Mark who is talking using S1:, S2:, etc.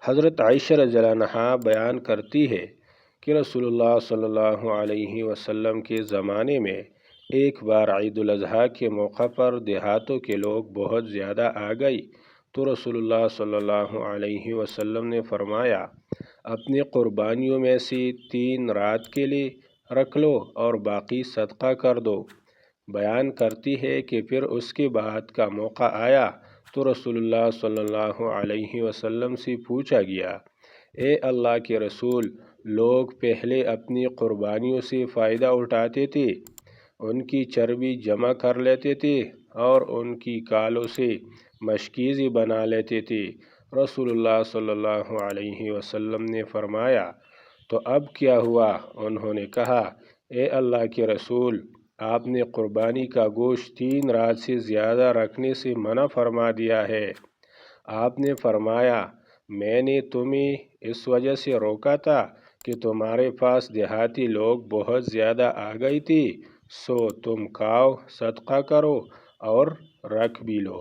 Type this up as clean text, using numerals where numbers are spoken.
S1: حضرت عائشہ رضی اللہ عنہا بیان کرتی ہے کہ رسول اللہ صلی اللہ علیہ وسلم کے زمانے میں ایک بار عید الاضحیٰ کے موقع پر دیہاتوں کے لوگ بہت زیادہ آ گئی تو رسول اللہ صلی اللہ علیہ وسلم نے فرمایا، اپنی قربانیوں میں سے 3 رات کے لیے رکھ لو اور باقی صدقہ کر دو۔ بیان کرتی ہے کہ پھر اس کے بعد کا موقع آیا تو رسول اللہ صلی اللہ علیہ وسلم سے پوچھا گیا، اے اللہ کے رسول، لوگ پہلے اپنی قربانیوں سے فائدہ اٹھاتے تھے، ان کی چربی جمع کر لیتے تھے اور ان کی کالوں سے مشکیزی بنا لیتے تھے۔ رسول اللہ صلی اللہ علیہ وسلم نے فرمایا، تو اب کیا ہوا؟ انہوں نے کہا، اے اللہ کے رسول، آپ نے قربانی کا گوشت 3 رات سے زیادہ رکھنے سے منع فرما دیا ہے۔ آپ نے فرمایا، میں نے تمہیں اس وجہ سے روکا تھا کہ تمہارے پاس دیہاتی لوگ بہت زیادہ آ گئی تھی، سو تم کھاؤ، صدقہ کرو اور رکھ بھی لو۔